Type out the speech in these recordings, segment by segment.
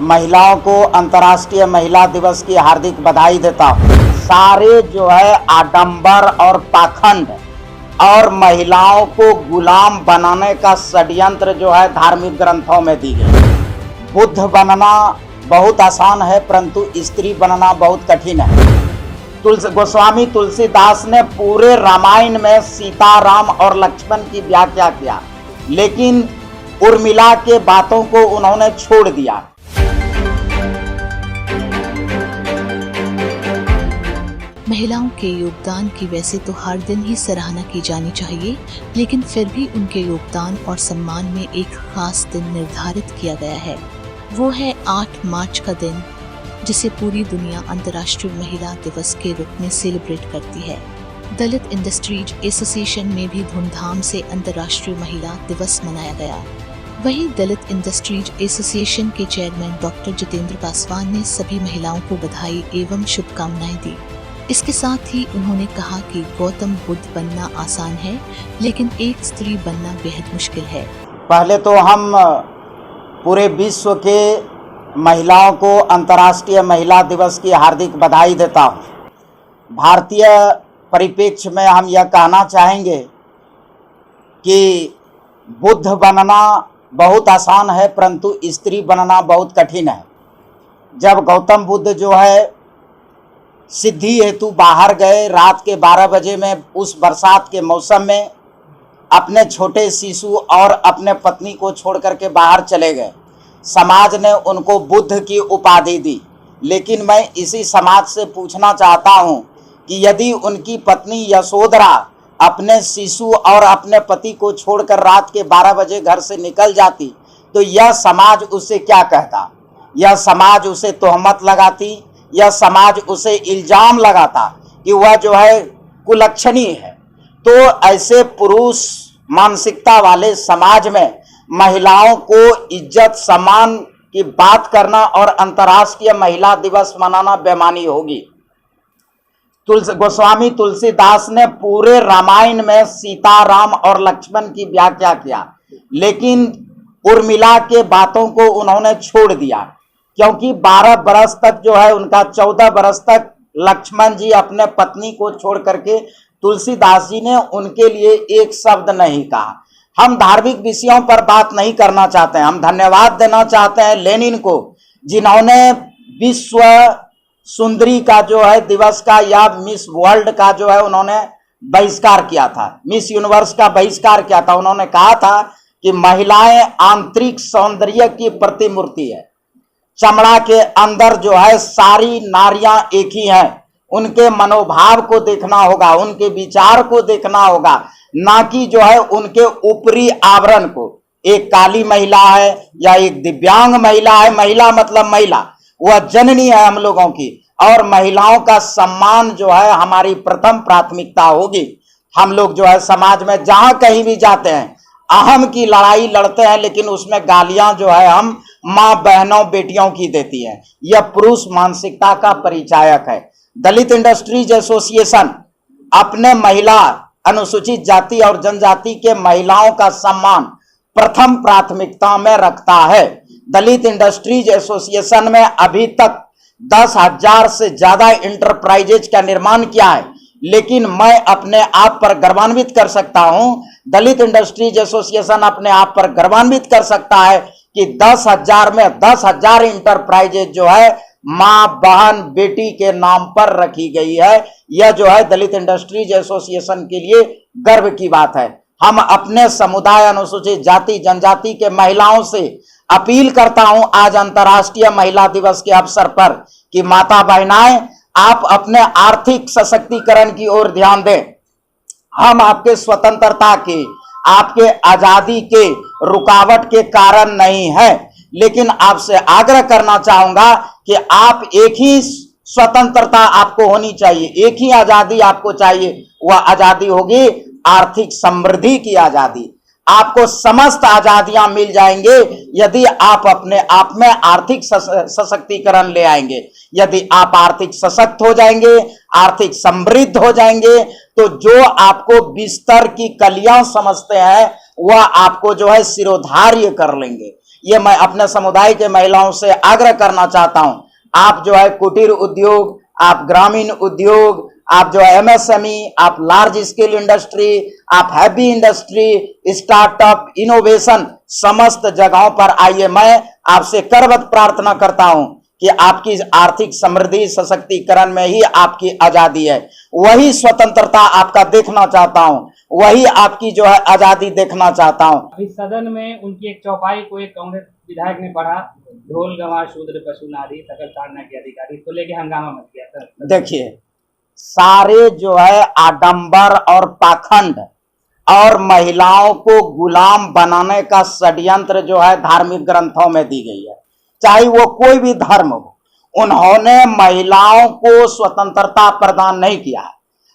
महिलाओं को अंतर्राष्ट्रीय महिला दिवस की हार्दिक बधाई देता हूँ। सारे जो है आडंबर और पाखंड और महिलाओं को गुलाम बनाने का षड्यंत्र जो है धार्मिक ग्रंथों में दी गई। बुद्ध बनना बहुत आसान है, परंतु स्त्री बनना बहुत कठिन है। गोस्वामी तुलसीदास ने पूरे रामायण में सीता, राम और लक्ष्मण की व्याख्या किया, लेकिन उर्मिला के बातों को उन्होंने छोड़ दिया। महिलाओं के योगदान की वैसे तो हर दिन ही सराहना की जानी चाहिए, लेकिन फिर भी उनके योगदान और सम्मान में एक खास दिन निर्धारित किया गया है। वो है 8 मार्च का दिन, जिसे पूरी दुनिया अंतर्राष्ट्रीय महिला दिवस के रूप में सेलिब्रेट करती है। दलित इंडस्ट्रीज एसोसिएशन में भी धूमधाम से अंतर्राष्ट्रीय महिला दिवस मनाया गया। वहीं दलित इंडस्ट्रीज एसोसिएशन के चेयरमैन डॉक्टर जितेंद्र पासवान ने सभी महिलाओं को बधाई एवं शुभकामनाएं दी। इसके साथ ही उन्होंने कहा कि गौतम बुद्ध बनना आसान है, लेकिन एक स्त्री बनना बेहद मुश्किल है। पहले तो हम पूरे विश्व के महिलाओं को अंतर्राष्ट्रीय महिला दिवस की हार्दिक बधाई देता हूँ। भारतीय परिप्रेक्ष्य में हम यह कहना चाहेंगे कि बुद्ध बनना बहुत आसान है, परंतु स्त्री बनना बहुत कठिन है। जब गौतम बुद्ध जो है सिद्धि हेतु बाहर गए, रात के 12 बजे में उस बरसात के मौसम में अपने छोटे शिशु और अपने पत्नी को छोड़ करके बाहर चले गए। समाज ने उनको बुद्ध की उपाधि दी, लेकिन मैं इसी समाज से पूछना चाहता हूं कि यदि उनकी पत्नी यशोधरा अपने शिशु और अपने पति को छोड़कर रात के 12 बजे घर से निकल जाती, तो यह समाज उसे क्या कहता? यह समाज उसे तोहमत लगाती, यह समाज उसे इल्जाम लगाता कि वह जो है कुलक्षणी है। तो ऐसे पुरुष मानसिकता वाले समाज में महिलाओं को इज्जत सम्मान की बात करना और अंतर्राष्ट्रीय महिला दिवस मनाना बेईमानी होगी। गोस्वामी तुलसीदास ने पूरे रामायण में सीता, राम और लक्ष्मण की व्याख्या किया, लेकिन उर्मिला के बातों को उन्होंने छोड़ दिया, क्योंकि 12 बरस तक जो है उनका 14 बरस तक लक्ष्मण जी अपने पत्नी को छोड़ करके तुलसीदास जी ने उनके लिए एक शब्द नहीं कहा। हम धार्मिक विषयों पर बात नहीं करना चाहते हैं। हम धन्यवाद देना चाहते हैं लेनिन को, जिन्होंने विश्व सुंदरी का जो है दिवस का या मिस वर्ल्ड का जो है उन्होंने बहिष्कार किया था, मिस यूनिवर्स का बहिष्कार किया था। उन्होंने कहा था कि महिलाएं आंतरिक सौंदर्य की प्रतिमूर्ति है। चमड़ा के अंदर जो है सारी नारियां एक ही हैं। उनके मनोभाव को देखना होगा, उनके विचार को देखना होगा, ना कि जो है उनके ऊपरी आवरण को। एक काली महिला है या एक दिव्यांग महिला है, महिला मतलब महिला, वह जननी है हम लोगों की, और महिलाओं का सम्मान जो है हमारी प्रथम प्राथमिकता होगी। हम लोग जो है समाज में जहां कहीं भी जाते हैं अहम की लड़ाई लड़ते हैं, लेकिन उसमें गालियां जो है हम माँ बहनों बेटियों की देती है। यह पुरुष मानसिकता का परिचायक है। दलित इंडस्ट्रीज एसोसिएशन अपने महिला, अनुसूचित जाति और जनजाति के महिलाओं का सम्मान प्रथम प्राथमिकता में रखता है। दलित इंडस्ट्रीज एसोसिएशन में अभी तक 10,000 से ज्यादा इंटरप्राइजेज का निर्माण किया है, लेकिन मैं अपने आप पर गर्वान्वित कर सकता हूं, दलित इंडस्ट्रीज एसोसिएशन अपने आप पर गर्वान्वित कर सकता है कि 10,000 में 10,000 इंटरप्राइजेज जो है मां, बहन, बेटी के नाम पर रखी गई है। यह जो है दलित इंडस्ट्रीज एसोसिएशन के लिए गर्व की बात है। हम अपने समुदाय, अनुसूचित जाति जनजाति के महिलाओं से अपील करता हूं आज अंतर्राष्ट्रीय महिला दिवस के अवसर पर कि माता बहनाएं, आप अपने आर्थिक सशक्तिकरण की ओर ध्यान दें। हम आपके स्वतंत्रता के, आपके आजादी के रुकावट के कारण नहीं है, लेकिन आपसे आग्रह करना चाहूंगा कि आप एक ही स्वतंत्रता आपको होनी चाहिए, एक ही आजादी आपको चाहिए। वह आजादी होगी आर्थिक समृद्धि की आजादी। आपको समस्त आजादियां मिल जाएंगे यदि आप अपने आप में आर्थिक सशक्तिकरण ले आएंगे। यदि आप आर्थिक सशक्त हो जाएंगे, आर्थिक समृद्ध हो जाएंगे, तो जो आपको बिस्तर की कलियां समझते हैं वह आपको जो है सिरोधार्य कर लेंगे। ये मैं अपने समुदाय के महिलाओं से आग्रह करना चाहता हूं। आप जो है कुटीर उद्योग, आप ग्रामीण उद्योग, आप जो है एमएसएमई, आप लार्ज स्केल इंडस्ट्री, आप हैवी इंडस्ट्री, स्टार्टअप, इनोवेशन, समस्त जगहों पर आइए। मैं आपसे करबद्ध प्रार्थना करता हूं कि आपकी आर्थिक समृद्धि, सशक्तिकरण में ही आपकी आजादी है। वही स्वतंत्रता आपका देखना चाहता हूं, वही आपकी जो है आजादी देखना चाहता हूं। अभी सदन में उनकी एक चौपाई को एक कांग्रेस विधायक ने पढ़ा, ढोल गवार शूद्र पशु नारी सकल ताड़ना के अधिकारी, इसको लेके हंगामा मच गया सर। देखिए, सारे जो है आडंबर और पाखंड और महिलाओं को गुलाम बनाने का षड्यंत्र जो है धार्मिक ग्रंथों में दी गई है, चाहे वो कोई भी धर्म हो। उन्होंने महिलाओं को स्वतंत्रता प्रदान नहीं किया है।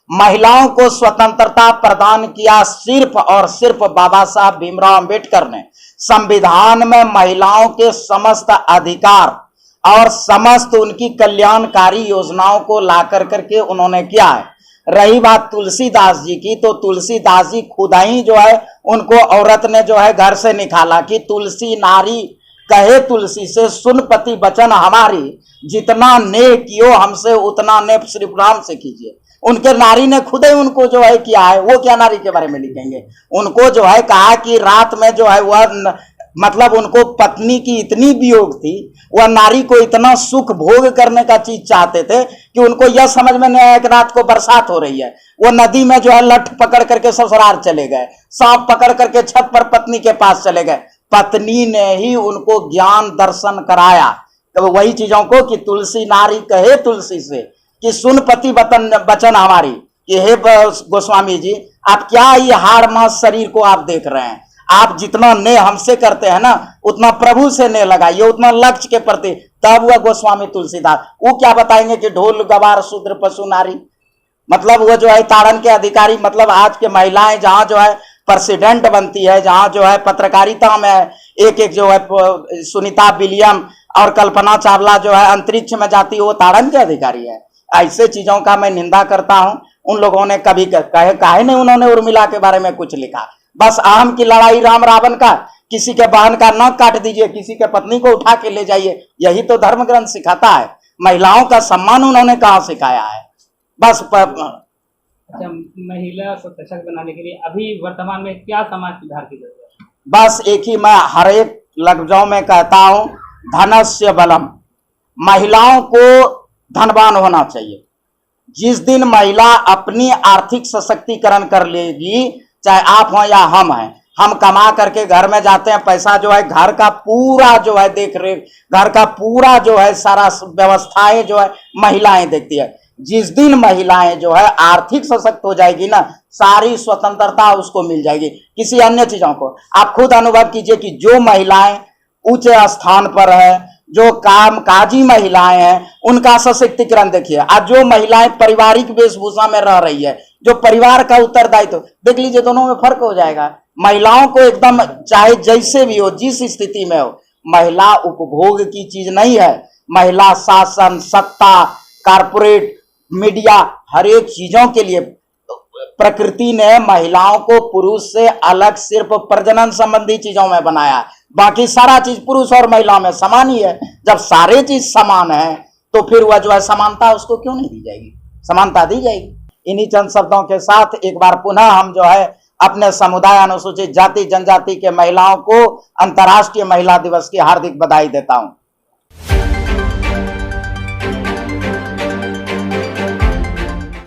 महिलाओं को स्वतंत्रता प्रदान किया सिर्फ और सिर्फ बाबा साहब भीमराव अंबेडकर ने। संविधान में महिलाओं के समस्त अधिकार और समस्त उनकी कल्याणकारी योजनाओं को ला करके उन्होंने किया है। रही बात तुलसीदास जी की, तो तुलसीदास जी खुद ही जो है उनको औरत ने जो है घर से निकाला कि तुलसी नारी कहे तुलसी से, सुन पति वचन हमारी, जितना ने कियो हमसे उतना ने श्री राम से कीजिए। उनके नारी ने खुद ही उनको जो है किया है। वो क्या नारी के बारे में लिखेंगे? उनको जो है कहा कि रात में जो है वह मतलब उनको पत्नी की इतनी वियोग थी, वह नारी को इतना सुख भोग करने का चीज चाहते थे कि उनको यह समझ में नहीं आया कि रात को बरसात हो रही है। वो नदी में जो है लठ पकड़ करके ससुराल चले गए, सांप पकड़ करके छत पर पत्नी के पास चले गए। पत्नी ने ही उनको ज्ञान दर्शन कराया, तो वही चीजों को कि तुलसी नारी कहे तुलसी से कि सुन पति वचन हमारी, कि हे गोस्वामी जी, आप क्या ये हाड़ मांस शरीर को आप देख रहे हैं? आप जितना ने हमसे करते हैं ना, उतना प्रभु से ने लगाइए, उतना लक्ष्य के प्रति। तब वह गोस्वामी तुलसीदास वो क्या बताएंगे कि ढोल गवार शूद्र पशु नारी, मतलब वो जो है ताड़न के अधिकारी। मतलब आज के महिलाएं जहां जो है प्रेसिडेंट बनती है, जहां जो है पत्रकारिता में एक एक जो है सुनीता विलियम और कल्पना चावला जो है अंतरिक्ष में जाती है, वो ताड़न के अधिकारी है। ऐसे चीजों का मैं निंदा करता हूं। उन लोगों ने कभी काहे नहीं उन्होंने उर्मिला के बारे में कुछ लिखा? बस अहम की लड़ाई राम रावण का, किसी के बहन का नाक काट दीजिए, किसी के पत्नी को उठा के ले जाइए, यही तो धर्म ग्रंथ सिखाता है। महिलाओं का सम्मान उन्होंने कहां सिखाया है? बस अच्छा, महिला को सशक्त बनाने के लिए अभी वर्तमान में क्या समाज सुधार की जरूरत है? बस एक ही मैं हर एक लफ्जों में कहता हूं, धनस्य बलम। महिलाओं को धनवान होना चाहिए। जिस दिन महिला अपनी आर्थिक सशक्तिकरण कर लेगी, चाहे आप हो या हम हैं, हम कमा करके घर में जाते हैं, पैसा जो है घर का पूरा जो है देख रेख, घर का पूरा जो है सारा व्यवस्थाएं जो है महिलाएं देखती है। जिस दिन महिलाएं जो है आर्थिक सशक्त हो जाएगी ना, सारी स्वतंत्रता उसको मिल जाएगी। किसी अन्य चीजों को आप खुद अनुभव कीजिए कि जो महिलाएं उच्च स्थान पर है, जो कामकाजी महिलाएं हैं, उनका सशक्तिकरण देखिए। आज जो महिलाएं पारिवारिक वेशभूषा में रह रही है, जो परिवार का उत्तरदायित्व, देख लीजिए दोनों में फर्क हो जाएगा। महिलाओं को एकदम चाहे जैसे भी हो, जिस स्थिति में हो, महिला उपभोग की चीज नहीं है। महिला शासन, सत्ता, कारपोरेट, मीडिया, हर एक चीजों के लिए प्रकृति ने महिलाओं को पुरुष से अलग सिर्फ प्रजनन संबंधी चीजों में बनाया। बाकी सारा चीज पुरुष और महिला में समान ही है। जब सारे चीज समान है तो फिर वह जो है समानता उसको क्यों नहीं दी जाएगी? समानता दी जाएगी। इन्हीं चंद शब्दों के साथ एक बार पुनः हम जो है अपने समुदाय अनुसूचित जाति जनजाति के महिलाओं को अंतर्राष्ट्रीय महिला दिवस की हार्दिक बधाई देता हूं।